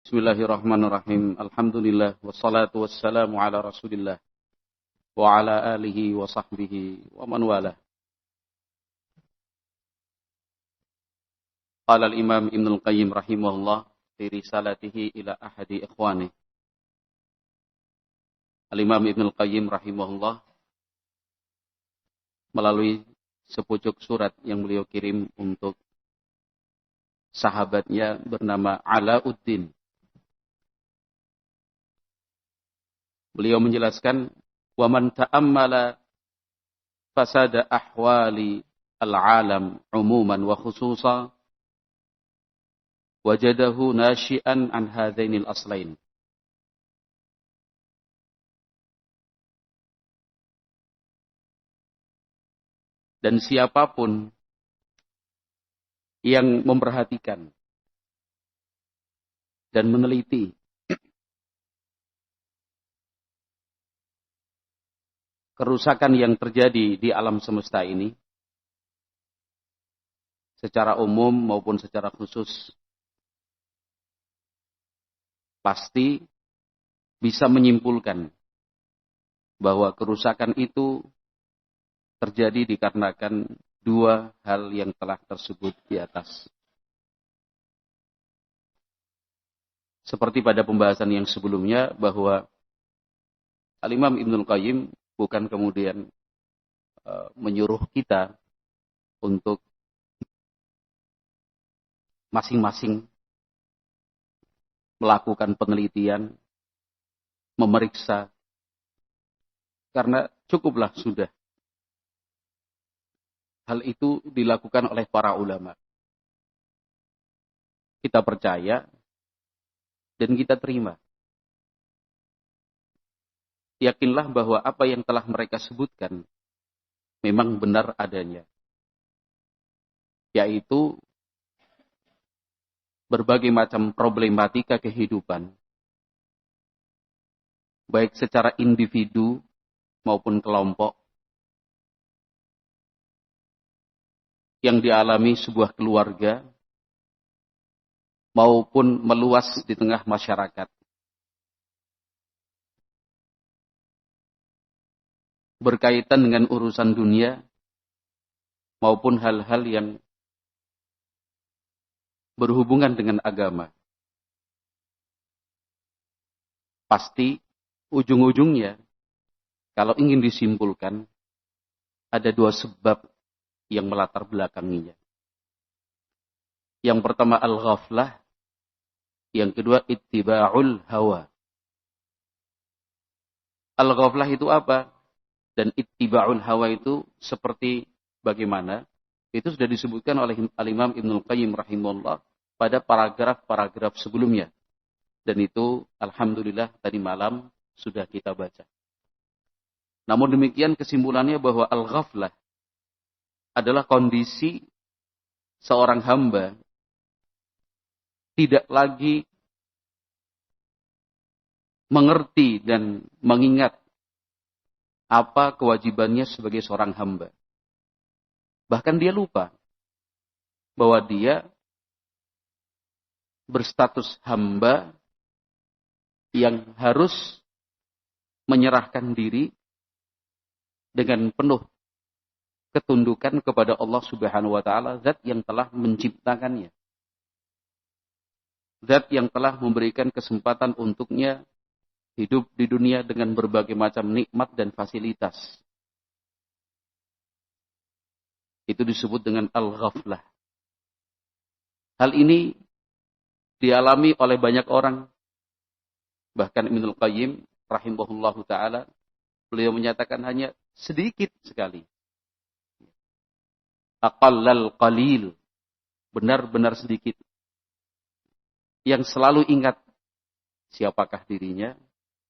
Bismillahirrahmanirrahim. Alhamdulillah wassalatu wassalamu ala Rasulillah wa ala alihi wa sahbihi wa man walah. Qala al-Imam Ibnu Al-Qayyim rahimahullah fi risalatihi ila ahadi ikhwani. Al-Imam Ibnu Al-Qayyim rahimahullah melalui sepucuk surat yang beliau kirim untuk sahabatnya bernama Alauddin. Beliau menjelaskan, wa man ta'ammala fasada ahwali al-alam umuman wa khususan wajadahu nashi'an an hadainil aslain. Dan siapapun yang memperhatikan dan meneliti kerusakan yang terjadi di alam semesta ini, secara umum maupun secara khusus, pasti bisa menyimpulkan bahwa kerusakan itu terjadi dikarenakan dua hal yang telah tersebut di atas. Seperti pada pembahasan yang sebelumnya, bahwa Al-Imam Ibnu Al-Qayyim bukan kemudian menyuruh kita untuk masing-masing melakukan penelitian, memeriksa, karena cukuplah sudah hal itu dilakukan oleh para ulama. Kita percaya dan kita terima. Yakinlah bahwa apa yang telah mereka sebutkan memang benar adanya. Yaitu berbagai macam problematika kehidupan, baik secara individu maupun kelompok, yang dialami sebuah keluarga maupun meluas di tengah masyarakat. Berkaitan dengan urusan dunia maupun hal-hal yang berhubungan dengan agama. Pasti ujung-ujungnya, kalau ingin disimpulkan, ada dua sebab yang melatar belakanginya. Yang pertama al-ghaflah, yang kedua ittiba'ul hawa. Al-ghaflah itu apa? Dan ittiba'ul hawa itu seperti bagaimana? Itu sudah disebutkan oleh Al-Imam Ibnu Al-Qayyim rahimahullah pada paragraf-paragraf sebelumnya. Dan itu alhamdulillah tadi malam sudah kita baca. Namun demikian kesimpulannya bahwa al-ghaflah adalah kondisi seorang hamba tidak lagi mengerti dan mengingat apa kewajibannya sebagai seorang hamba. Bahkan dia lupa bahwa dia berstatus hamba yang harus menyerahkan diri dengan penuh ketundukan kepada Allah Subhanahu wa taala, zat yang telah menciptakannya. Zat yang telah memberikan kesempatan untuknya hidup di dunia dengan berbagai macam nikmat dan fasilitas. Itu disebut dengan al-ghaflah. Hal ini dialami oleh banyak orang. Bahkan Ibnu Al-Qayyim rahimahullahu ta'ala, beliau menyatakan hanya sedikit sekali. Aqallal qalil. Benar-benar sedikit. Yang selalu ingat siapakah dirinya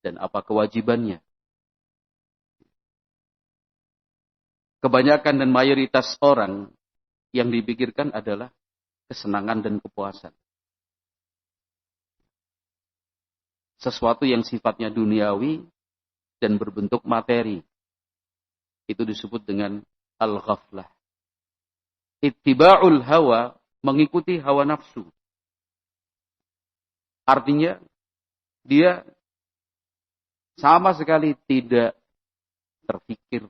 dan apa kewajibannya. Kebanyakan dan mayoritas orang yang dipikirkan adalah kesenangan dan kepuasan. Sesuatu yang sifatnya duniawi dan berbentuk materi. Itu disebut dengan al-ghaflah. Ittiba'ul hawa, mengikuti hawa nafsu. Artinya dia sama sekali tidak terpikir,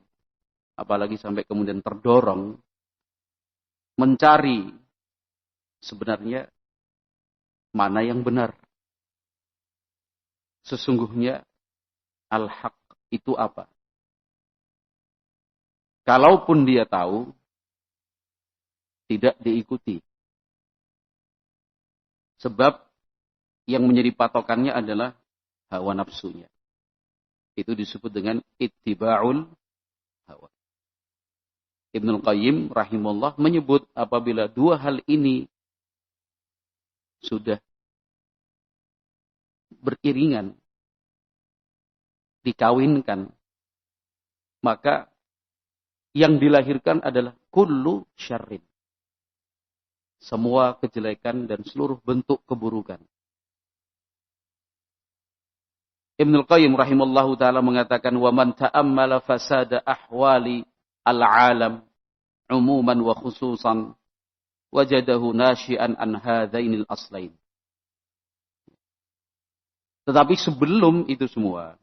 apalagi sampai kemudian terdorong mencari sebenarnya mana yang benar. Sesungguhnya al-haq itu apa? Kalaupun dia tahu, tidak diikuti. Sebab yang menjadi patokannya adalah hawa nafsunya. Itu disebut dengan ittiba'ul hawa. Ibnul Qayyim rahimahullah menyebut apabila dua hal ini sudah beriringan, dikawinkan, maka yang dilahirkan adalah kullu syarrin. Semua kejelekan dan seluruh bentuk keburukan. Ibnul Qayyim rahimallahu ta'ala mengatakan, وَمَنْ تَأَمَّلَ فَسَادَ أَحْوَالِ الْعَالَمِ عُمُومًا وَخُصُوصًا وَجَدَهُ نَاشِئًا عَنْ هَذَيْنِ الْأَصْلَيْنِ. Tetapi sebelum itu semua,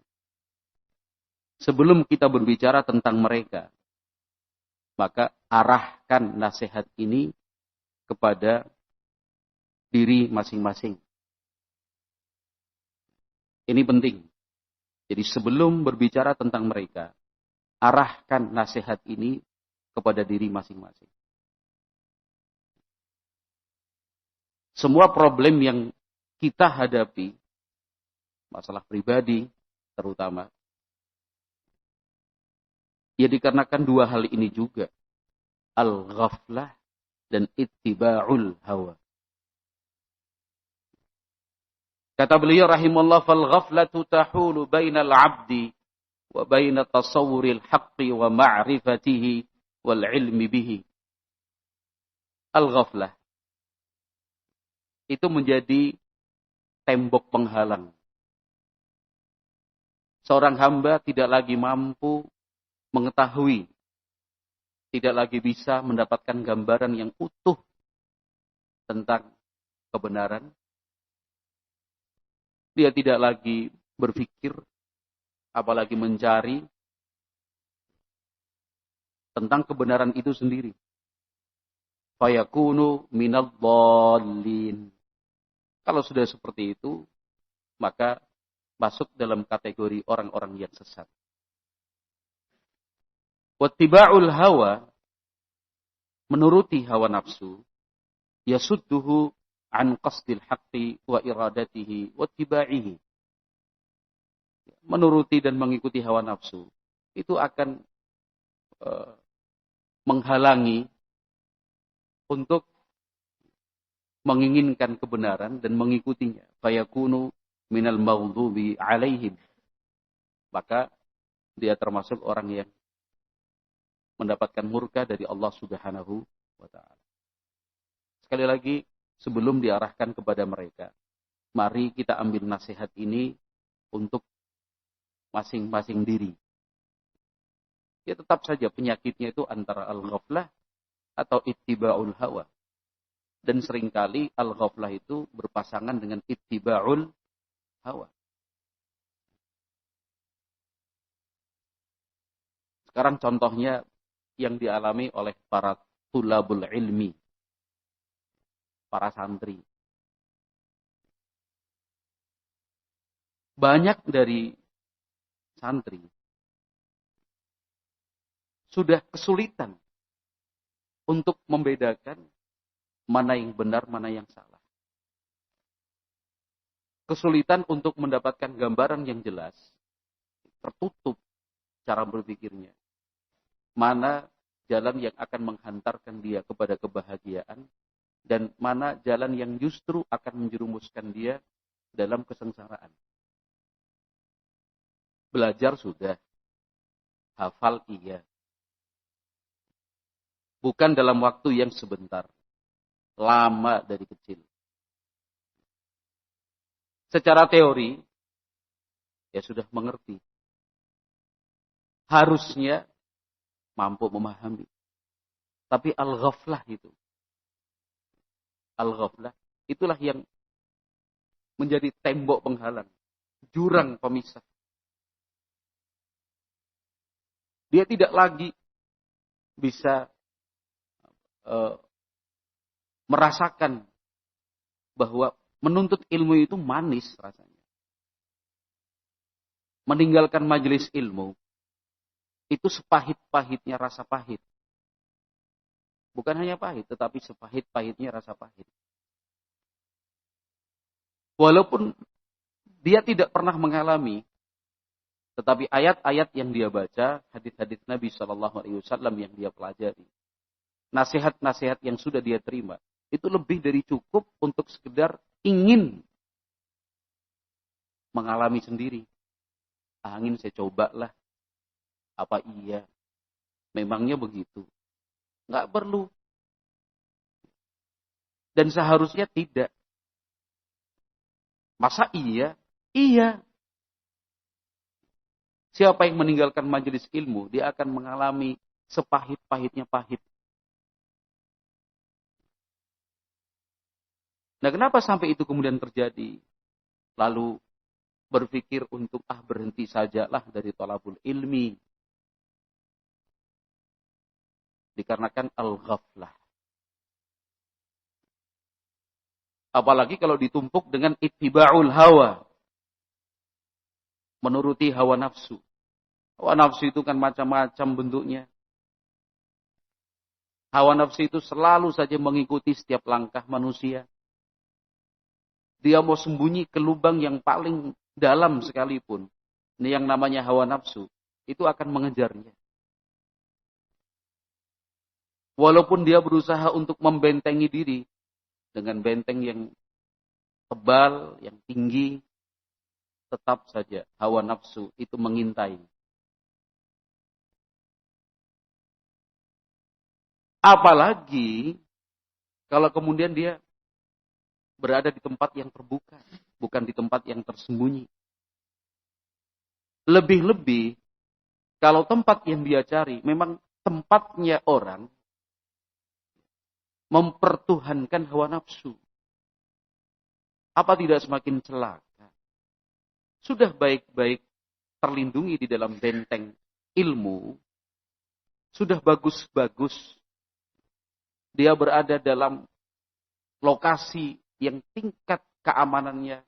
sebelum kita berbicara tentang mereka, maka arahkan nasihat ini kepada diri masing-masing. Ini penting. Jadi sebelum berbicara tentang mereka, arahkan nasihat ini kepada diri masing-masing. Semua problem yang kita hadapi, masalah pribadi terutama, ya dikarenakan dua hal ini juga. Al-ghaflah dan ittiba'ul hawa. Kata beliau rahimahullah, fal-ghaflatu tahulu bainal abdi wa baina tasawwuril haqqi wa ma'rifatihi wal ilmi bihi. Al-ghaflah itu menjadi tembok penghalang. Seorang hamba tidak lagi mampu mengetahui, tidak lagi bisa mendapatkan gambaran yang utuh tentang kebenaran. Dia tidak lagi berpikir, apalagi mencari tentang kebenaran itu sendiri. Fayakunu minal dhalin. Kalau sudah seperti itu, maka masuk dalam kategori orang-orang yang sesat. Wattiba'ul hawa, menuruti hawa nafsu, yasudduhu an qasdil haqqi wa iradatihi wa tibaihi. Menuruti dan mengikuti hawa nafsu itu akan menghalangi untuk menginginkan kebenaran dan mengikutinya. Fayakunu minal maghdubi alaihim. Maka dia termasuk orang yang mendapatkan murka dari Allah Subhanahu wa ta'ala. Sekali lagi, sebelum diarahkan kepada mereka, mari kita ambil nasihat ini untuk masing-masing diri. Ya tetap saja penyakitnya itu antara al-ghaflah atau ittiba'ul hawa. Dan seringkali al-ghaflah itu berpasangan dengan ittiba'ul hawa. Sekarang contohnya yang dialami oleh para tulabul ilmi, para santri. Banyak dari santri sudah kesulitan untuk membedakan mana yang benar, mana yang salah. Kesulitan untuk mendapatkan gambaran yang jelas, tertutup cara berpikirnya. Mana jalan yang akan menghantarkan dia kepada kebahagiaan, dan mana jalan yang justru akan menjerumuskan dia dalam kesengsaraan. Belajar sudah, hafal iya. Bukan dalam waktu yang sebentar, lama dari kecil. Secara teori, ya sudah mengerti. Harusnya mampu memahami. Tapi al-ghaflah itu, al-ghaflah itulah yang menjadi tembok penghalang, jurang pemisah. Dia tidak lagi bisa merasakan bahwa menuntut ilmu itu manis rasanya. Meninggalkan majelis ilmu itu sepahit-pahitnya rasa pahit. Bukan hanya pahit, tetapi sepahit-pahitnya rasa pahit. Walaupun dia tidak pernah mengalami, tetapi ayat-ayat yang dia baca, hadis-hadis Nabi SAW yang dia pelajari, nasihat-nasihat yang sudah dia terima, itu lebih dari cukup untuk sekedar ingin mengalami sendiri. Angin saya cobalah. Apa iya? Memangnya begitu? Nggak perlu. Dan seharusnya tidak. Masa iya? Iya. Siapa yang meninggalkan majelis ilmu, dia akan mengalami sepahit-pahitnya pahit. Nah, kenapa sampai itu kemudian terjadi? Lalu berpikir untuk berhenti sajalah dari thalabul ilmi. Dikarenakan al-ghaflah. Apalagi kalau ditumpuk dengan ittiba'ul hawa. Menuruti hawa nafsu. Hawa nafsu itu kan macam-macam bentuknya. Hawa nafsu itu selalu saja mengikuti setiap langkah manusia. Dia mau sembunyi ke lubang yang paling dalam sekalipun. Ini yang namanya hawa nafsu. Itu akan mengejarnya. Walaupun dia berusaha untuk membentengi diri. Dengan benteng yang tebal, yang tinggi. Tetap saja hawa nafsu itu mengintai. Apalagi kalau kemudian dia berada di tempat yang terbuka. Bukan di tempat yang tersembunyi. Lebih-lebih, kalau tempat yang dia cari, memang tempatnya orang mempertuhankan hawa nafsu. Apa tidak semakin celaka? Sudah baik-baik terlindungi di dalam benteng ilmu. Sudah bagus-bagus. Dia berada dalam lokasi yang tingkat keamanannya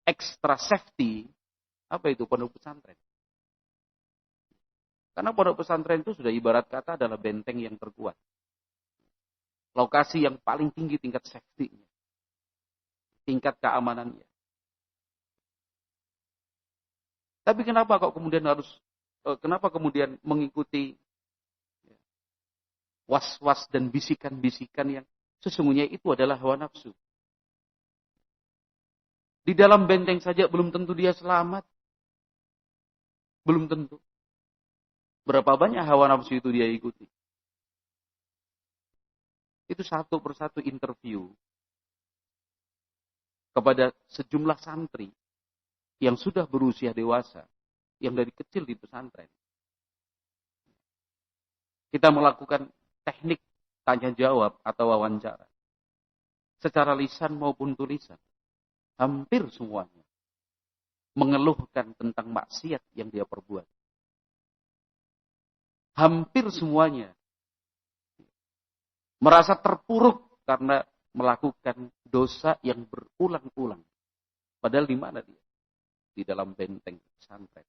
extra safety. Apa itu pondok pesantren? Karena pondok pesantren itu sudah ibarat kata adalah benteng yang terkuat. Lokasi yang paling tinggi tingkat safety-nya. Tingkat keamanannya. Tapi kenapa kemudian mengikuti was-was dan bisikan-bisikan yang sesungguhnya itu adalah hawa nafsu. Di dalam benteng saja belum tentu dia selamat. Belum tentu. Berapa banyak hawa nafsu itu dia ikuti. Itu satu persatu interview kepada sejumlah santri yang sudah berusia dewasa, yang dari kecil di pesantren. Kita melakukan teknik tanya jawab atau wawancara. Secara lisan maupun tulisan. Hampir semuanya mengeluhkan tentang maksiat yang dia perbuat. Hampir semuanya merasa terpuruk karena melakukan dosa yang berulang-ulang. Padahal di mana dia? Di dalam benteng pesantren.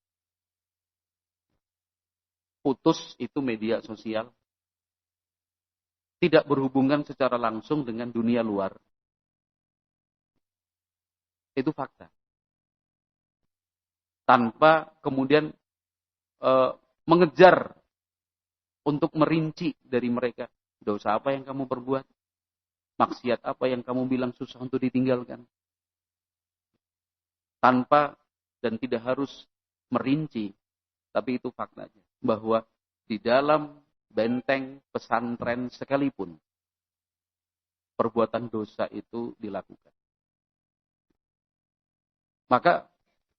Putus itu media sosial. Tidak berhubungan secara langsung dengan dunia luar. Itu fakta. Tanpa kemudian mengejar untuk merinci dari mereka. Dosa apa yang kamu perbuat? Maksiat apa yang kamu bilang susah untuk ditinggalkan? Tanpa dan tidak harus merinci. Tapi itu faktanya. Bahwa di dalam benteng pesantren sekalipun, perbuatan dosa itu dilakukan. Maka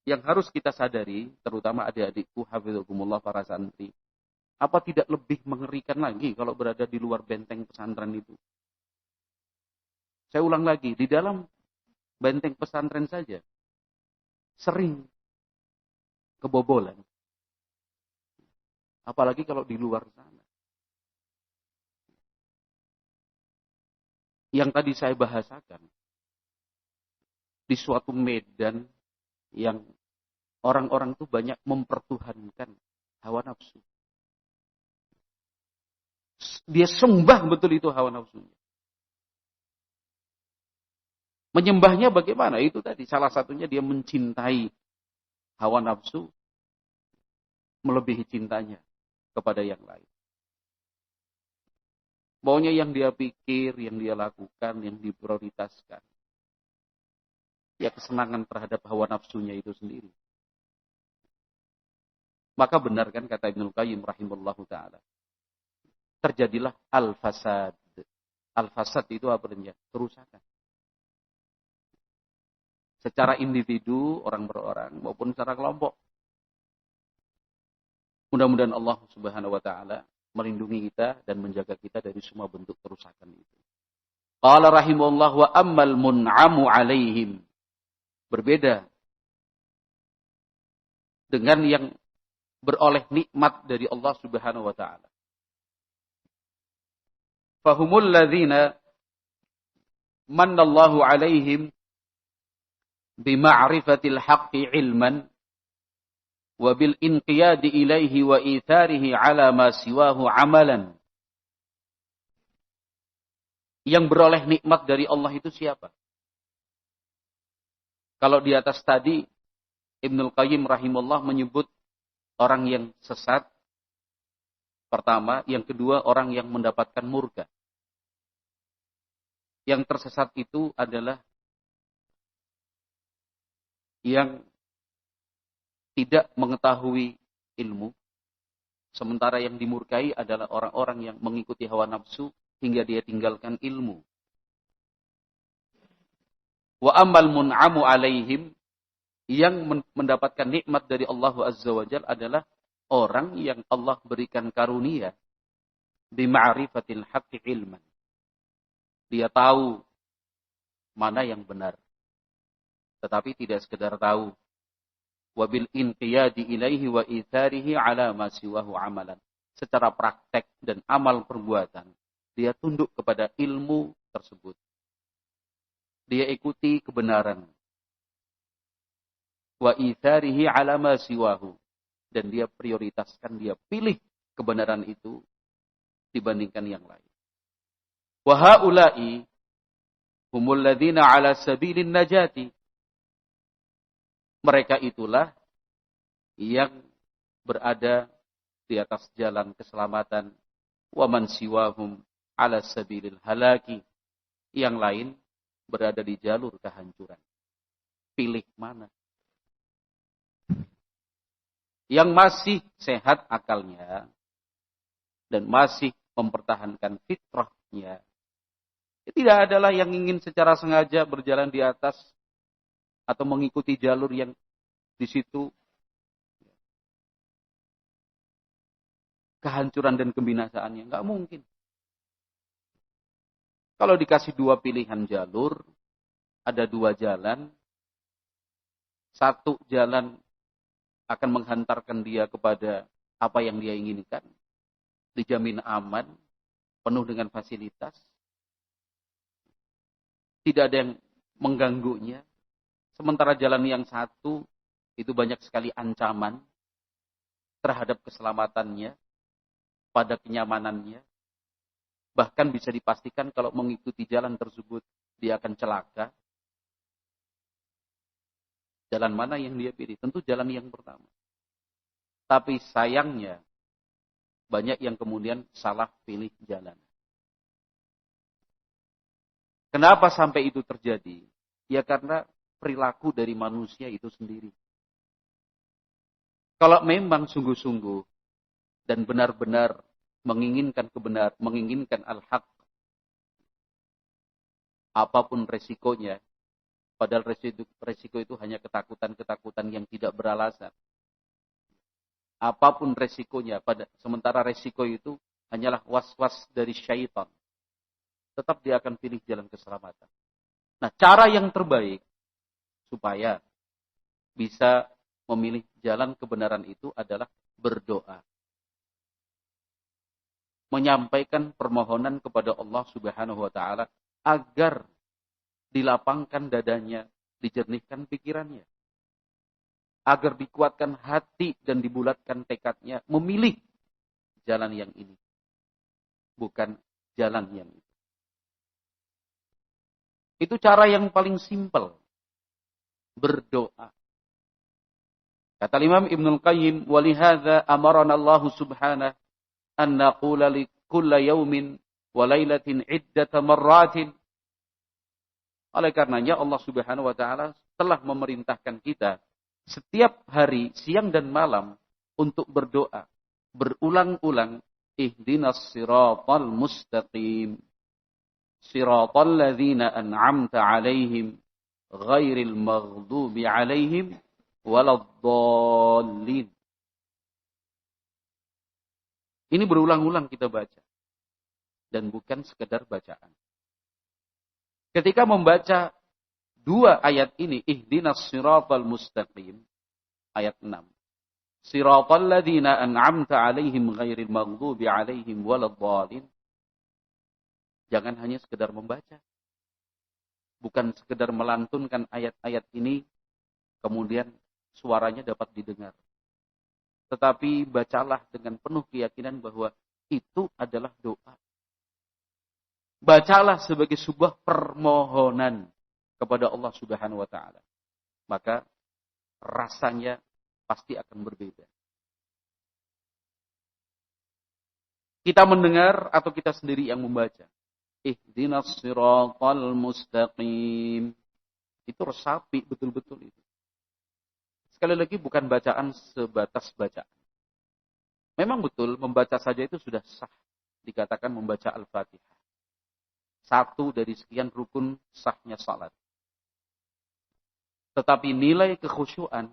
yang harus kita sadari, terutama adik-adikku, hafidhukumullah para santri, apa tidak lebih mengerikan lagi kalau berada di luar benteng pesantren itu? Saya ulang lagi, di dalam benteng pesantren saja sering kebobolan. Apalagi kalau di luar sana. Yang tadi saya bahasakan, di suatu medan yang orang-orang itu banyak mempertuhankan hawa nafsu. Dia sembah betul itu hawa nafsunya. Menyembahnya bagaimana? Itu tadi salah satunya dia mencintai hawa nafsu melebihi cintanya kepada yang lain. Maunya yang dia pikir, yang dia lakukan, yang diprioritaskan. Ya kesenangan terhadap hawa nafsunya itu sendiri. Maka benar kan kata Ibnul Qayyim rahimahullahu ta'ala. Terjadilah al-fasad. Al-fasad itu apa namanya? Kerusakan. Secara individu, orang per orang, maupun secara kelompok. Mudah-mudahan Allah subhanahu wa ta'ala melindungi kita dan menjaga kita dari semua bentuk kerusakan itu. Qala rahimahullah wa ammal mun'amu alaihim. Berbeda dengan yang beroleh nikmat dari Allah subhanahu wa ta'ala. Fahumul ladhina mannallahu alaihim bima'rifatil haqqi ilman wa bil inqiyadi ilaihi wa itharihi ala ma siwahu amalan. Yang beroleh nikmat dari Allah itu siapa? Kalau di atas tadi Ibnul Qayyim rahimahullah menyebut orang yang sesat pertama, yang kedua orang yang mendapatkan murka. Yang tersesat itu adalah yang tidak mengetahui ilmu, sementara yang dimurkai adalah orang-orang yang mengikuti hawa nafsu hingga dia tinggalkan ilmu. Wa ammal mun'amu alaihim, yang mendapatkan nikmat dari Allah Azza wa Jalla adalah orang yang Allah berikan karunia bi ma'rifatil haqqi ilman. Dia tahu mana yang benar. Tetapi tidak sekedar tahu. Wabil inqiyadi ilaihi wa itharihi ala ma siwahu amalan. Secara praktek dan amal perbuatan, dia tunduk kepada ilmu tersebut. Dia ikuti kebenaran. Wa itharihi ala ma siwahu. Dan dia prioritaskan, dia pilih kebenaran itu dibandingkan yang lain. Wa haula'i humul ladzina ala sabilin najati. Mereka itulah yang berada di atas jalan keselamatan. Wa man siwahum ala sabilil halaki. Yang lain berada di jalur kehancuran. Pilih mana? Yang masih sehat akalnya dan masih mempertahankan fitrahnya. Tidak adalah yang ingin secara sengaja berjalan di atas atau mengikuti jalur yang di situ kehancuran dan kebinasaannya. Nggak mungkin. Kalau dikasih dua pilihan jalur, ada dua jalan. Satu jalan akan menghantarkan dia kepada apa yang dia inginkan. Dijamin aman, penuh dengan fasilitas. Tidak ada yang mengganggunya. Sementara jalan yang satu, itu banyak sekali ancaman terhadap keselamatannya, pada kenyamanannya. Bahkan bisa dipastikan kalau mengikuti jalan tersebut, dia akan celaka. Jalan mana yang dia pilih? Tentu jalan yang pertama. Tapi sayangnya, banyak yang kemudian salah pilih jalan. Kenapa sampai itu terjadi? Ya karena perilaku dari manusia itu sendiri. Kalau memang sungguh-sungguh dan benar-benar menginginkan kebenaran, menginginkan al-haq, apapun resikonya, padahal resiko itu hanya ketakutan-ketakutan yang tidak beralasan. Apapun resikonya, sementara resiko itu hanyalah was-was dari syaitan. Tetap dia akan pilih jalan keselamatan. Nah, cara yang terbaik supaya bisa memilih jalan kebenaran itu adalah berdoa. Menyampaikan permohonan kepada Allah Subhanahu wa taala agar dilapangkan dadanya, dijernihkan pikirannya, agar dikuatkan hati dan dibulatkan tekadnya memilih jalan yang ini, bukan jalan yang itu. Itu cara yang paling simpel, berdoa. Kata Imam Ibnul Qayyim, "Walihadza amarana Allah Subhanahu an naqula li kulli yaumin wa lailatin iddata marratin." Oleh karenanya Allah Subhanahu wa taala telah memerintahkan kita setiap hari, siang dan malam untuk berdoa berulang-ulang, ihdinas siratal mustaqim, siratal ladzina an'amta 'alaihim ghairil maghdubi 'alaihim waladdallin. Ini berulang-ulang kita baca dan bukan sekedar bacaan. Ketika membaca dua ayat ini, ihdinas siratal mustaqim, ayat 6. Siratal ladzina an'amta 'alaihim ghairil maghdubi 'alaihim waladdallin. Jangan hanya sekedar membaca. Bukan sekedar melantunkan ayat-ayat ini kemudian suaranya dapat didengar. Tetapi bacalah dengan penuh keyakinan bahwa itu adalah doa. Bacalah sebagai sebuah permohonan kepada Allah Subhanahu wa taala. Maka rasanya pasti akan berbeda. Kita mendengar atau kita sendiri yang membaca. Ihdinas siratal mustaqim. Itu resapi betul-betul itu. Sekali lagi bukan bacaan sebatas bacaan. Memang betul membaca saja itu sudah sah. Dikatakan membaca Al-Fatihah. Satu dari sekian rukun sahnya salat. Tetapi nilai kekhusyuan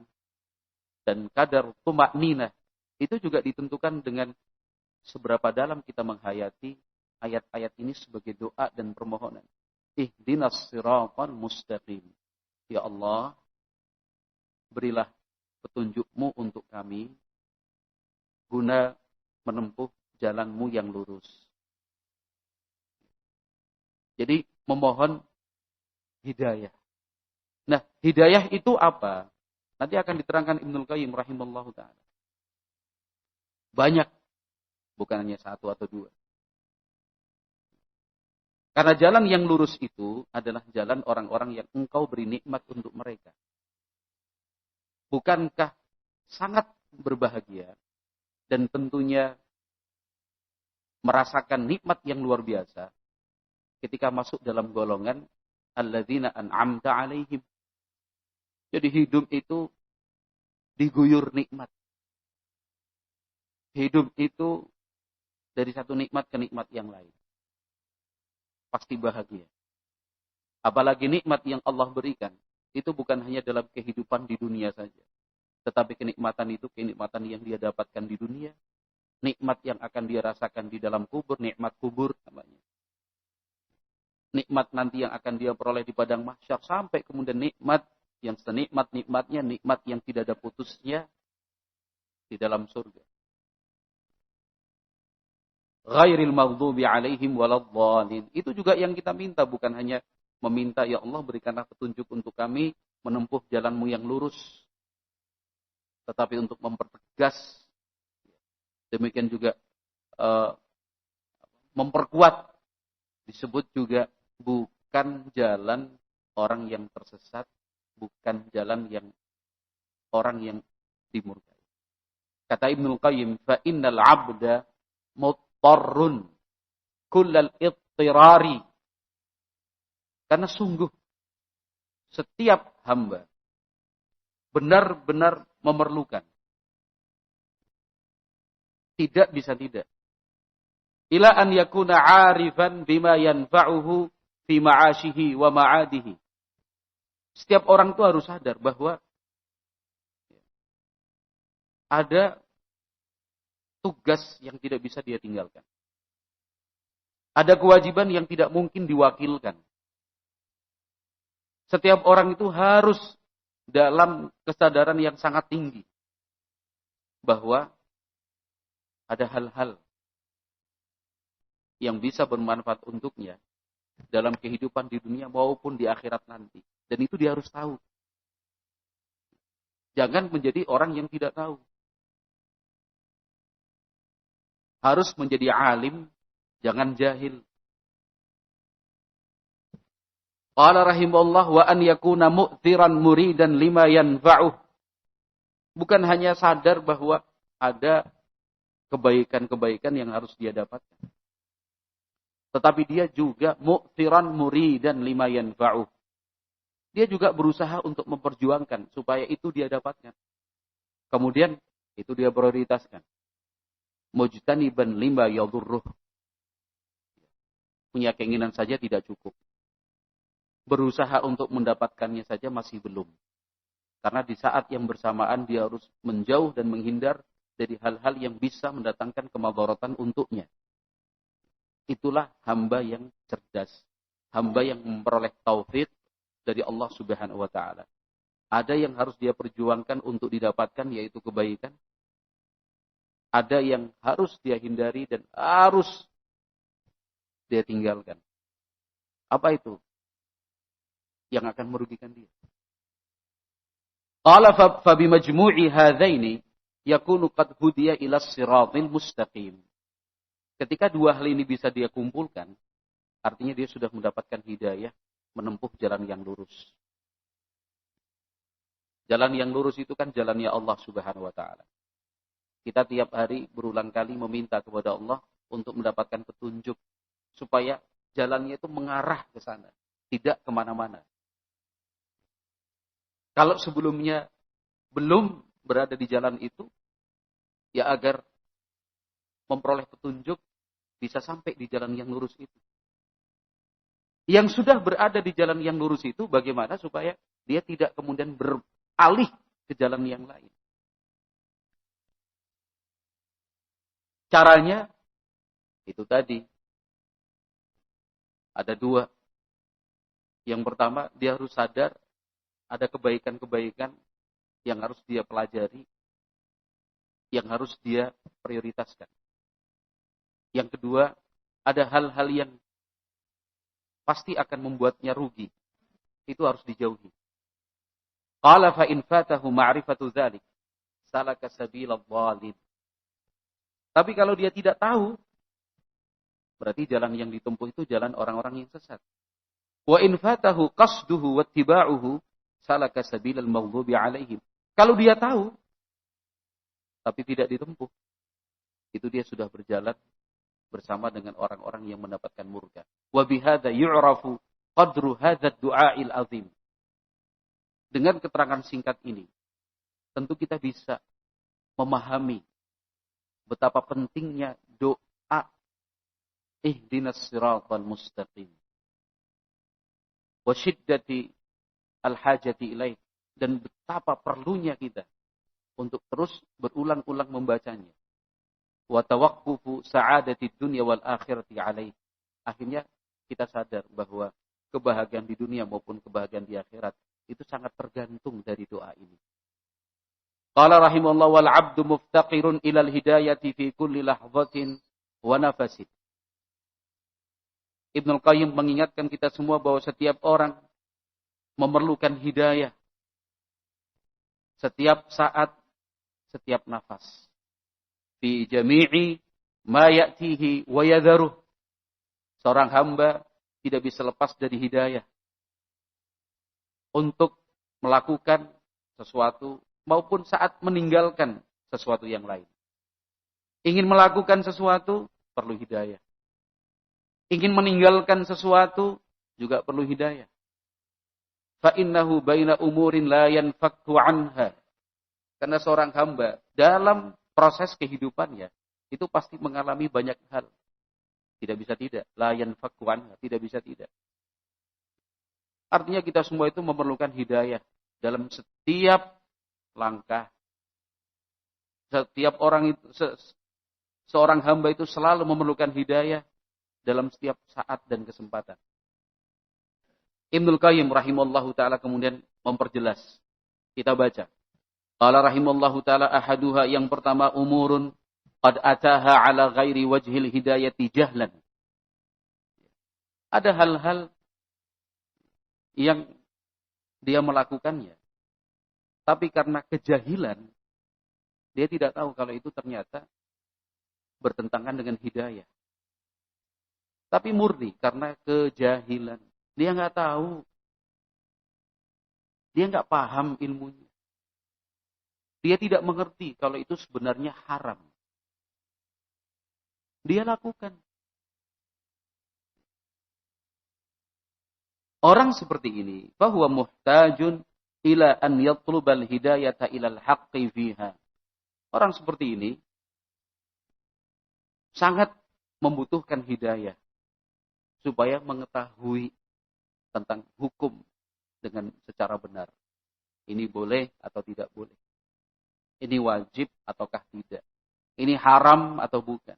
dan kadar tumakninah itu juga ditentukan dengan seberapa dalam kita menghayati ayat-ayat ini sebagai doa dan permohonan. Ihdinas siratal mustaqim. Ya Allah, berilah petunjuk-Mu untuk kami guna menempuh jalan-Mu yang lurus. Jadi memohon hidayah. Nah, hidayah itu apa? Nanti akan diterangkan Ibnul Qayyim rahimallahu ta'ala. Banyak. Bukan hanya satu atau dua. Karena jalan yang lurus itu adalah jalan orang-orang yang Engkau beri nikmat untuk mereka. Bukankah sangat berbahagia dan tentunya merasakan nikmat yang luar biasa ketika masuk dalam golongan alladzina an'amta 'alaihim. Jadi hidup itu diguyur nikmat. Hidup itu dari satu nikmat ke nikmat yang lain. Pasti bahagia. Apalagi nikmat yang Allah berikan, itu bukan hanya dalam kehidupan di dunia saja. Tetapi kenikmatan itu kenikmatan yang dia dapatkan di dunia. Nikmat yang akan dia rasakan di dalam kubur, nikmat kubur namanya. Nikmat nanti yang akan dia peroleh di padang mahsyar. Sampai kemudian nikmat yang senikmat-nikmatnya, nikmat yang tidak ada putusnya di dalam surga. Ghairil maghdubi 'alaihim waladdallin. Itu juga yang kita minta, bukan hanya meminta ya Allah berikanlah petunjuk untuk kami menempuh jalan-Mu yang lurus. Tetapi untuk mempertegas, demikian juga memperkuat, disebut juga bukan jalan orang yang tersesat, bukan jalan yang orang yang dimurkai. Kata Ibnul Qayyim, fa innal 'abda muttarrun kullal ittirari. Karena sungguh setiap hamba benar-benar memerlukan. Tidak bisa tidak. Ila an yakuna 'arifan bima yanfa'uhu fi ma'ashihi wa ma'adihi. Setiap orang itu harus sadar bahwa ada tugas yang tidak bisa dia tinggalkan. Ada kewajiban yang tidak mungkin diwakilkan. Setiap orang itu harus dalam kesadaran yang sangat tinggi bahwa ada hal-hal yang bisa bermanfaat untuknya dalam kehidupan di dunia maupun di akhirat nanti. Dan itu dia harus tahu. Jangan menjadi orang yang tidak tahu. Harus menjadi alim, jangan jahil. Qala rahimahullah wa an yakuna mu'thiran muridan lima yanfa'uh. Bukan hanya sadar bahwa ada kebaikan-kebaikan yang harus dia dapatkan. Tetapi dia juga mu'thiran muridan lima yanfa'uh. Dia juga berusaha untuk memperjuangkan supaya itu dia dapatkan. Kemudian itu dia prioritaskan. Mujtaniban lima yadurruh. Punya keinginan saja tidak cukup. Berusaha untuk mendapatkannya saja masih belum. Karena di saat yang bersamaan dia harus menjauh dan menghindar dari hal-hal yang bisa mendatangkan kemadaratan untuknya. Itulah hamba yang cerdas. Hamba yang memperoleh taufik dari Allah Subhanahu wa taala. Ada yang harus dia perjuangkan untuk didapatkan, yaitu kebaikan. Ada yang harus dia hindari dan harus dia tinggalkan. Apa itu? Yang akan merugikan dia. Qala fa bimajmu'i hadzaini yakunu qad hudiya ila siratil mustaqim. Ketika dua hal ini bisa dia kumpulkan, artinya dia sudah mendapatkan hidayah menempuh jalan yang lurus. Jalan yang lurus itu kan jalannya Allah Subhanahu wa taala. Kita tiap hari berulang kali meminta kepada Allah untuk mendapatkan petunjuk supaya jalannya itu mengarah ke sana, tidak kemana-mana. Kalau sebelumnya belum berada di jalan itu, ya agar memperoleh petunjuk bisa sampai di jalan yang lurus itu. Yang sudah berada di jalan yang lurus itu bagaimana supaya dia tidak kemudian beralih ke jalan yang lain. Caranya itu tadi. Ada dua. Yang pertama, dia harus sadar ada kebaikan-kebaikan yang harus dia pelajari, yang harus dia prioritaskan. Yang kedua, ada hal-hal yang pasti akan membuatnya rugi. Itu harus dijauhi. Qala fa in fatahu ma'rifatu dzalik salaka sabilal dhalin. Tapi kalau dia tidak tahu, berarti jalan yang ditempuh itu jalan orang-orang yang sesat. Wa in fatahu qasduhu wattiba'uhu salaka sabilal maghdubi alaihim. Kalau dia tahu tapi tidak ditempuh, itu dia sudah berjalan bersama dengan orang-orang yang mendapatkan murka. Wa bihadza yu'rafu qadru hadzal du'a'il azim. Dengan keterangan singkat ini, tentu kita bisa memahami betapa pentingnya doa ihdinas siratal mustaqim. Wa syiddati al-hajati ilaih, dan betapa perlunya kita untuk terus berulang-ulang membacanya. Wa tawaqqufu sa'adati dunya wal akhirati alaih. Akhirnya kita sadar bahwa kebahagiaan di dunia maupun kebahagiaan di akhirat itu sangat tergantung dari doa ini. Qala rahimahullah wal 'abdu muftaqirun ilal hidayati fi kulli lahzatin wa nafasin. Ibnu Qayyim mengingatkan kita semua bahwa setiap orang memerlukan hidayah. Setiap saat, setiap nafas. Fi jami'i ma ya'tihi wa yadharuh. Seorang hamba tidak bisa lepas dari hidayah untuk melakukan sesuatu maupun saat meninggalkan sesuatu yang lain. Ingin melakukan sesuatu perlu hidayah. Ingin meninggalkan sesuatu juga perlu hidayah. Fa innahu baina umurin la yanfakku anha. Karena seorang hamba dalam proses kehidupannya itu pasti mengalami banyak hal. Tidak bisa tidak. La yanfakku anha. Tidak bisa tidak. Artinya kita semua itu memerlukan hidayah dalam setiap langkah. Setiap orang itu, seorang hamba itu selalu memerlukan hidayah dalam setiap saat dan kesempatan. Ibnul Qayyim rahimallahu ta'ala kemudian memperjelas. Kita baca. Qala rahimallahu ta'ala ahaduha, yang pertama, umurun qad ataha ala ghairi wajhil hidayati jahlan. Ada hal-hal yang dia melakukannya, tapi karena kejahilan, dia tidak tahu kalau itu ternyata bertentangan dengan hidayah. Tapi murni karena kejahilan. Dia nggak tahu. Dia nggak paham ilmunya. Dia tidak mengerti kalau itu sebenarnya haram. Dia lakukan. Orang seperti ini, bahwa muhtajun ila an yatlubal hidayata ilal haqqi fiha. Orang seperti ini sangat membutuhkan hidayah supaya mengetahui tentang hukum dengan secara benar. Ini boleh atau tidak boleh. Ini wajib ataukah tidak. Ini haram atau bukan.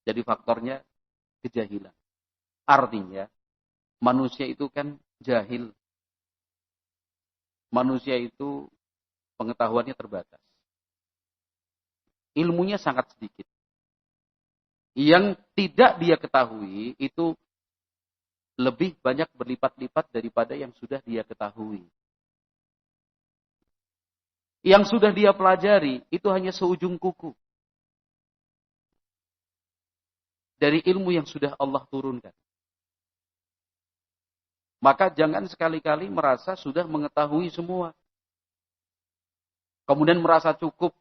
Jadi faktornya kejahilan. Artinya manusia itu kan jahil. Manusia itu pengetahuannya terbatas. Ilmunya sangat sedikit. Yang tidak dia ketahui itu lebih banyak berlipat-lipat daripada yang sudah dia ketahui. Yang sudah dia pelajari itu hanya seujung kuku dari ilmu yang sudah Allah turunkan. Maka jangan sekali-kali merasa sudah mengetahui semua. Kemudian merasa cukup.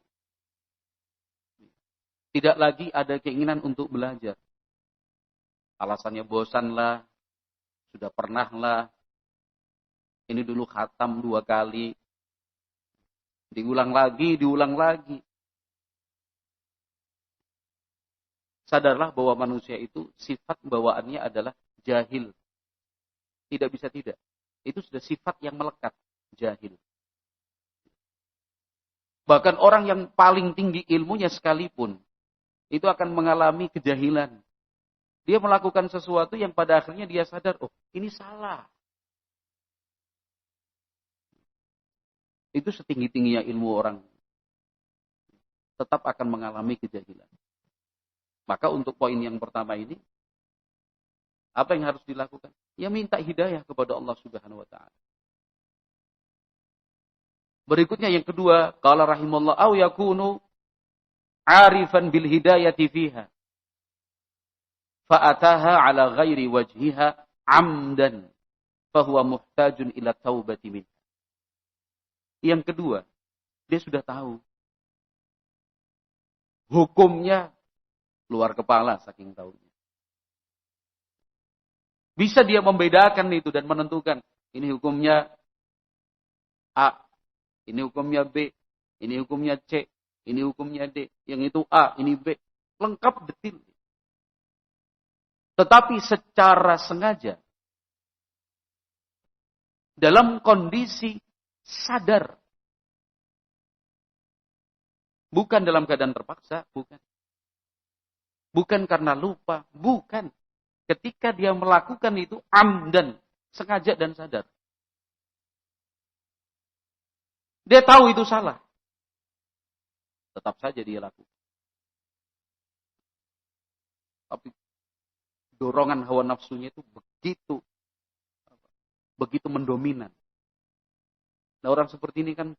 Tidak lagi ada keinginan untuk belajar. Alasannya bosan lah. Sudah pernah lah. Ini dulu khatam 2 kali. Diulang lagi. Sadarlah bahwa manusia itu sifat bawaannya adalah jahil. Tidak bisa tidak. Itu sudah sifat yang melekat. Jahil. Bahkan orang yang paling tinggi ilmunya sekalipun, itu akan mengalami kejahilan. Dia melakukan sesuatu yang pada akhirnya dia sadar, oh ini salah. Itu setinggi-tingginya ilmu orang. Tetap akan mengalami kejahilan. Maka untuk poin yang pertama ini, apa yang harus dilakukan? Ya minta hidayah kepada Allah Subhanahu wa ta'ala. Berikutnya yang kedua, qala rahimallahu au yakunu arifan bil hidayati fiha. Fa'ataha ala ghairi wajhiha amdan. Fahuwa muhtajun ila taubati minha. Yang kedua, dia sudah tahu. Hukumnya luar kepala saking tahunya. Bisa dia membedakan itu dan menentukan. Ini hukumnya A. Ini hukumnya B. Ini hukumnya C. Ini hukumnya D. Yang itu A. Ini B. Lengkap detil. Tetapi secara sengaja, dalam kondisi sadar, bukan dalam keadaan terpaksa, bukan. Bukan karena lupa, bukan. Ketika dia melakukan itu amdan, sengaja dan sadar. Dia tahu itu salah. Tetap saja dia lakukan. Tapi dorongan hawa nafsunya itu begitu mendominan. Nah, orang seperti ini kan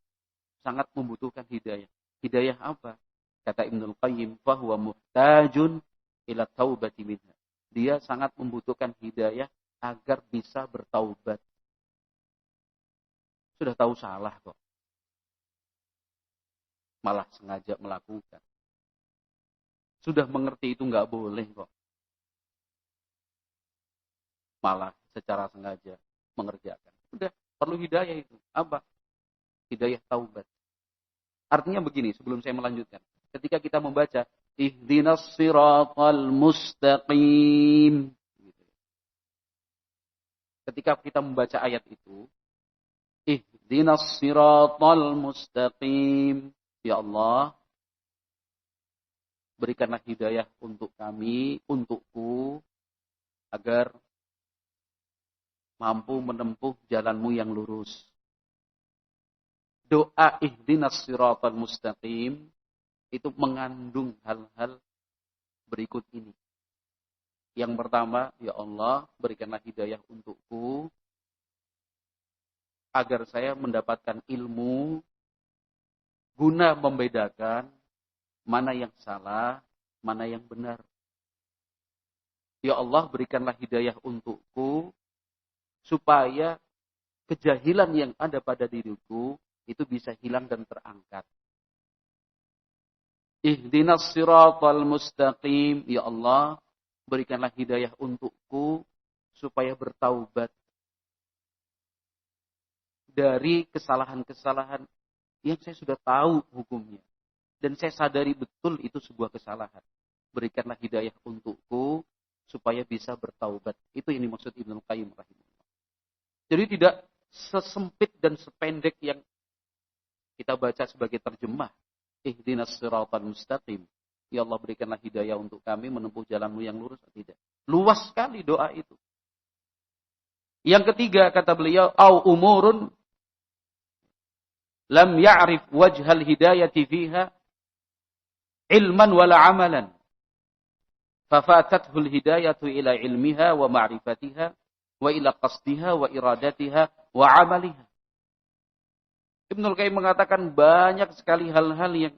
sangat membutuhkan hidayah. Hidayah apa? Kata Ibnul Qayyim, fahuwa muhtajun ila taubati minha. Dia sangat membutuhkan hidayah agar bisa bertaubat. Sudah tahu salah kok. Malah sengaja melakukan. Sudah mengerti itu nggak boleh kok. Malah secara sengaja mengerjakan. Sudah perlu hidayah itu. Apa? Hidayah taubat. Artinya begini, sebelum saya melanjutkan. Ketika kita membaca ihdinas siratal mustaqim. Ketika kita membaca ayat itu, ihdinas siratal mustaqim. Ya Allah, berikanlah hidayah untuk kami, untukku, agar mampu menempuh jalanmu yang lurus. Doa ihdinas siratal mustaqim itu mengandung hal-hal berikut ini. Yang pertama, ya Allah, berikanlah hidayah untukku agar saya mendapatkan ilmu guna membedakan mana yang salah, mana yang benar. Ya Allah, berikanlah hidayah untukku supaya kejahilan yang ada pada diriku itu bisa hilang dan terangkat. Ihdinas siratal mustaqim. Ya Allah, berikanlah hidayah untukku supaya bertaubat dari kesalahan-kesalahan yang saya sudah tahu hukumnya. Dan saya sadari betul itu sebuah kesalahan. Berikanlah hidayah untukku supaya bisa bertaubat. Itu yang dimaksud Ibnu Qayyim rahimahullah. Jadi tidak sesempit dan sependek yang kita baca sebagai terjemah. Ihdinas siratal mustaqim. Ya Allah, berikanlah hidayah untuk kami menempuh jalanmu yang lurus. Tidak. Luas sekali doa itu. Yang ketiga, kata beliau, au umurun lam ya'rif wajhal hidayati fiha ilman wala amalan. Fafatathul hidayatu ila ilmiha wa ma'rifatiha wa ila qasdiha wa iradatiha wa amaliha. Ibnu Qayyim mengatakan banyak sekali hal-hal yang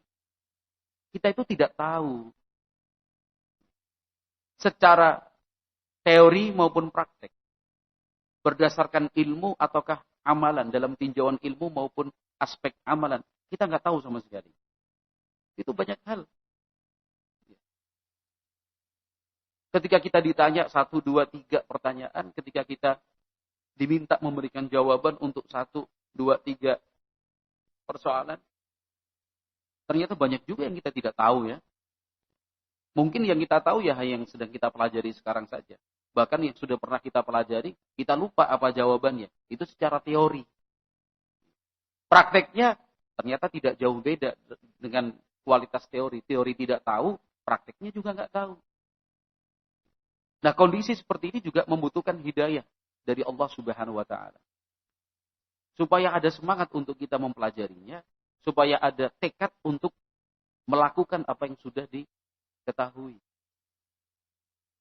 kita itu tidak tahu. Secara teori maupun praktek. Berdasarkan ilmu ataukah amalan. Dalam tinjauan ilmu maupun aspek amalan. Kita nggak tahu sama sekali. Itu banyak hal. Ketika kita ditanya 1, 2, 3 pertanyaan. Ketika kita diminta memberikan jawaban untuk 1, 2, 3 persoalan. Ternyata banyak juga yang kita tidak tahu ya. Mungkin yang kita tahu ya yang sedang kita pelajari sekarang saja. Bahkan yang sudah pernah kita pelajari, kita lupa apa jawabannya. Itu secara teori. Prakteknya ternyata tidak jauh beda dengan kualitas teori. Teori tidak tahu, prakteknya juga nggak tahu. Nah, kondisi seperti ini juga membutuhkan hidayah dari Allah Subhanahu wa Ta'ala. Supaya ada semangat untuk kita mempelajarinya, supaya ada tekad untuk melakukan apa yang sudah diketahui.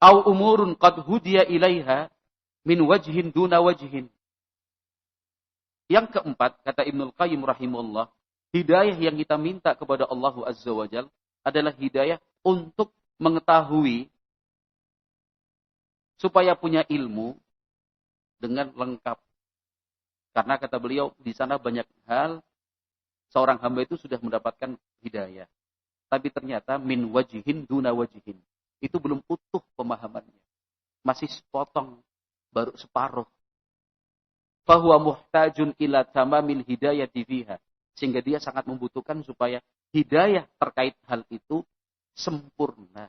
Au umurun qad hudiya ilaiha min wajhin duna wajhin. Yang keempat, kata Ibnu Qayyim rahimahullah, hidayah yang kita minta kepada Allah Azza wa Jalla adalah hidayah untuk mengetahui supaya punya ilmu dengan lengkap. Karena kata beliau, di sana banyak hal seorang hamba itu sudah mendapatkan hidayah. Tapi ternyata min wajihin duna wajihin. Itu belum utuh pemahamannya. Masih sepotong, baru separuh. Fahuwa muhtajun ila tamamil hidayati fiha. Sehingga dia sangat membutuhkan supaya hidayah terkait hal itu sempurna,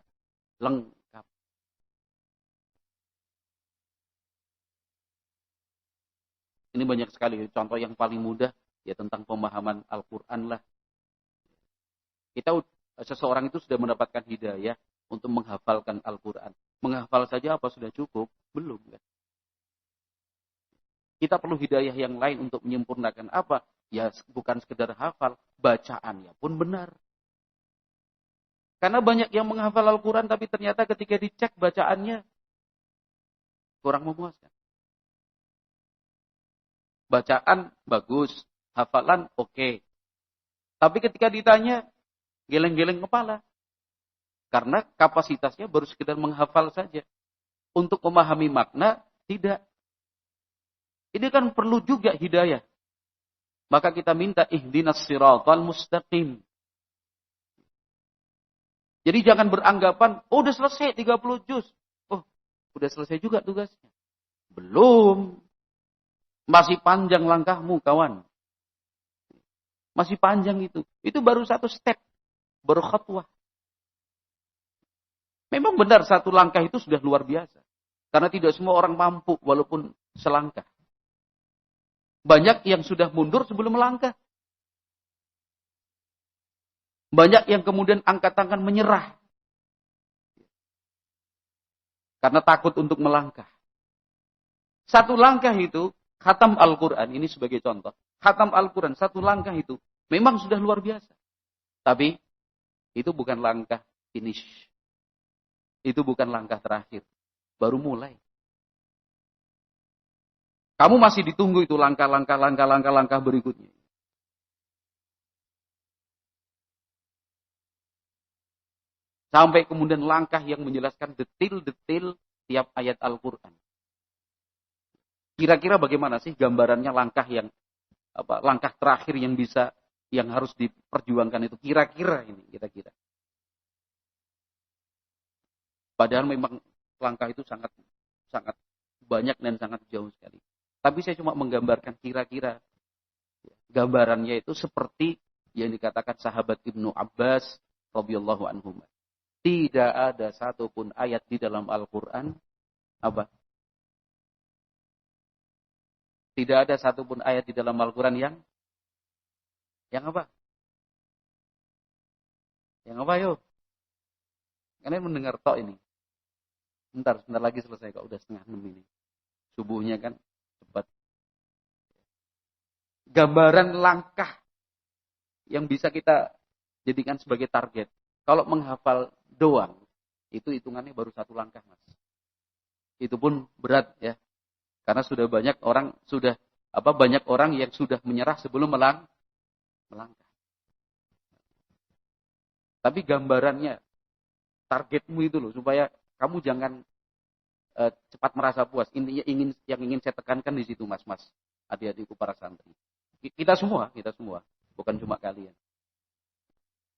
lengkap. Ini banyak sekali. Contoh yang paling mudah ya tentang pemahaman Al-Quran lah. Seseorang itu sudah mendapatkan hidayah untuk menghafalkan Al-Quran. Menghafal saja apa sudah cukup? Belum kan? Kita perlu hidayah yang lain untuk menyempurnakan apa? Ya bukan sekedar hafal, bacaannya pun benar. Karena banyak yang menghafal Al-Quran tapi ternyata ketika dicek bacaannya kurang memuaskan. Bacaan bagus, hafalan oke. Tapi ketika ditanya, geleng-geleng kepala. Karena kapasitasnya baru sekedar menghafal saja. Untuk memahami makna, tidak. Ini kan perlu juga hidayah. Maka kita minta ihdinas siratal mustaqim. Jadi jangan beranggapan, oh udah selesai 30 juz. Oh, udah selesai juga tugasnya. Belum. Masih panjang langkahmu, kawan. Masih panjang itu. Itu baru satu step. Baru khutwah. Memang benar satu langkah itu sudah luar biasa. Karena tidak semua orang mampu walaupun selangkah. Banyak yang sudah mundur sebelum melangkah. Banyak yang kemudian angkat tangan menyerah. Karena takut untuk melangkah. Satu langkah itu, khatam Al-Quran, ini sebagai contoh. Khatam Al-Quran, satu langkah itu, memang sudah luar biasa. Tapi, itu bukan langkah finish. Itu bukan langkah terakhir. Baru mulai. Kamu masih ditunggu itu langkah berikutnya. Sampai kemudian langkah yang menjelaskan detil-detil tiap ayat Al-Quran. Kira-kira bagaimana sih gambarannya langkah yang langkah terakhir yang harus diperjuangkan itu kira-kira ini kira-kira. Padahal memang langkah itu sangat sangat banyak dan sangat jauh sekali. Tapi saya cuma menggambarkan kira-kira gambarannya itu seperti yang dikatakan sahabat Ibnu Abbas radhiyallahu anhu. Tidak ada satupun ayat di dalam Al-Quran apa? Tidak ada satupun ayat di dalam Al-Quran yang apa? Yang apa yuk? Kalian mendengar tok ini. Sebentar lagi selesai kok. Udah 5:30 ini. Subuhnya kan cepat. Gambaran langkah yang bisa kita jadikan sebagai target. Kalau menghafal doang, itu hitungannya baru satu langkah, Mas. Itu pun berat ya. Karena sudah banyak orang yang sudah menyerah sebelum melangkah. Tapi gambarannya, targetmu itu loh, supaya kamu jangan cepat merasa puas. Intinya yang ingin saya tekankan di situ, Mas, adik-adikku para santri. Kita semua, bukan cuma kalian.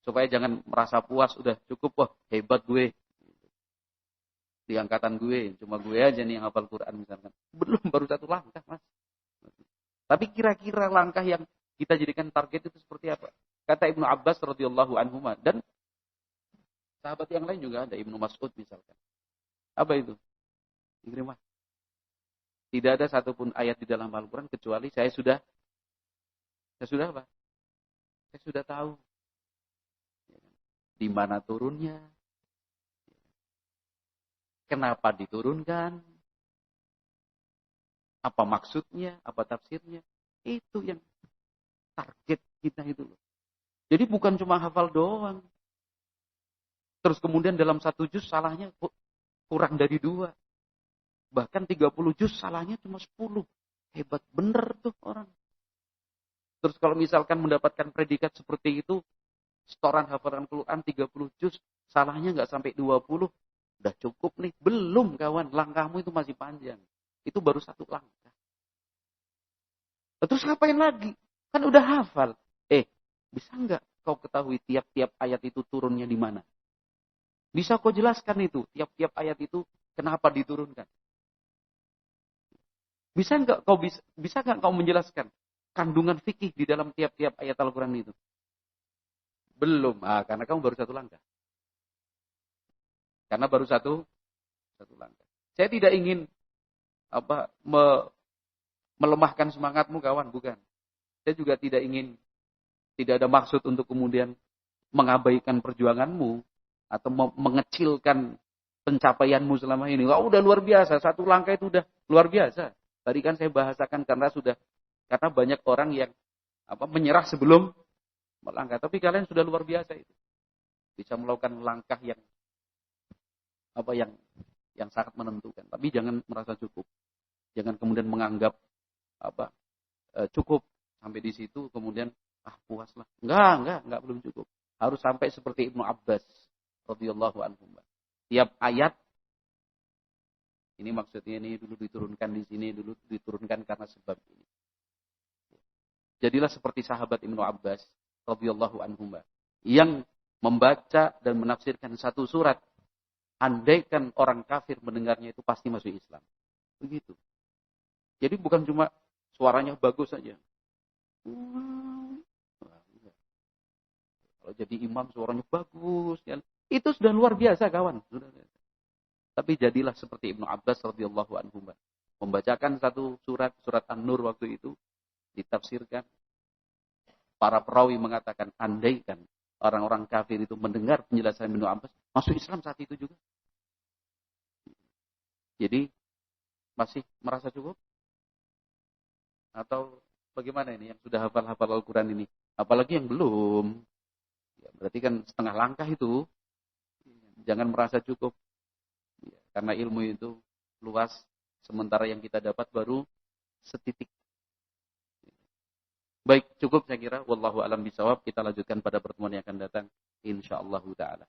Supaya jangan merasa puas, udah cukup, wah hebat gue. Di angkatan gue, cuma gue aja nih yang hafal Quran misalkan. Belum, baru satu langkah, Mas. Tapi kira-kira langkah yang kita jadikan target itu seperti apa? Kata Ibnu Abbas radhiyallahu anhu, dan sahabat yang lain juga ada, Ibnu Mas'ud misalkan. Apa itu? Ikrimah. Tidak ada satupun ayat di dalam Al-Quran kecuali saya sudah apa? Saya sudah tahu di mana turunnya, kenapa diturunkan, apa maksudnya, apa tafsirnya. Itu yang target kita itu loh. Jadi bukan cuma hafal doang. Terus kemudian dalam 1 juz salahnya kurang dari 2. Bahkan 30 juz salahnya cuma 10. Hebat bener tuh orang. Terus kalau misalkan mendapatkan predikat seperti itu, setoran hafalan Quran 30 juz, salahnya nggak sampai 20. Udah cukup nih. Belum kawan, langkahmu itu masih panjang. Itu baru satu langkah. Terus ngapain lagi? Kan udah hafal. Bisa nggak kau ketahui tiap-tiap ayat itu turunnya di mana? Bisa kau jelaskan itu, tiap-tiap ayat itu kenapa diturunkan? Bisa nggak kau menjelaskan kandungan fikih di dalam tiap-tiap ayat Al-Quran itu? Belum, karena kamu baru satu langkah. Karena baru satu langkah. Saya tidak ingin melemahkan semangatmu kawan, bukan. Saya juga tidak ada maksud untuk kemudian mengabaikan perjuanganmu atau mengecilkan pencapaianmu selama ini. Wah, udah luar biasa, satu langkah itu udah luar biasa. Tadi kan saya bahasakan karena banyak orang yang menyerah sebelum melangkah. Tapi kalian sudah luar biasa itu. Bisa melakukan langkah yang sangat menentukan. Tapi jangan merasa cukup. Jangan kemudian menganggap cukup sampai di situ kemudian puaslah. Enggak belum cukup. Harus sampai seperti Ibnu Abbas radhiyallahu anhu. Tiap ayat ini maksudnya ini dulu diturunkan di sini, dulu diturunkan karena sebab ini. Jadilah seperti sahabat Ibnu Abbas radhiyallahu anhu yang membaca dan menafsirkan satu surat, andaikan orang kafir mendengarnya itu pasti masuk Islam. Begitu. Jadi bukan cuma suaranya bagus saja. Kalau jadi imam suaranya bagus, ya. Itu sudah luar biasa kawan. Tapi jadilah seperti Ibnu Abbas radhiyallahu anhu, membacakan satu surat An-Nur waktu itu ditafsirkan. Para perawi mengatakan andaikan orang-orang kafir itu mendengar penjelasan Ibnu Abbas masuk Islam saat itu juga. Jadi Masih merasa cukup? Atau bagaimana ini yang sudah hafal-hafal Al-Quran ini? Apalagi yang belum. Ya, berarti kan setengah langkah itu. Jangan merasa cukup. Ya, karena ilmu itu luas. Sementara yang kita dapat baru setitik. Baik, cukup saya kira. Wallahu a'lam bishawab. Kita lanjutkan pada pertemuan yang akan datang. InsyaAllah ta'ala.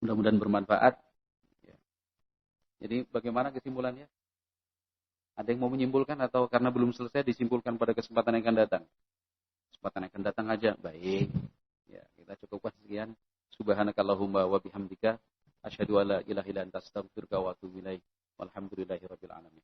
Mudah-mudahan bermanfaat. Ya. Jadi bagaimana kesimpulannya? Ada yang mau menyimpulkan atau karena belum selesai disimpulkan pada kesempatan yang akan datang? Kesempatan yang akan datang aja. Baik. Ya, kita cukupkan sekian. Subhanakallahumma wa bihamdika asyhadu an la ilaha illa anta astaghfiruka wa atubu ilaik. Walhamdulillahirabbil alamin.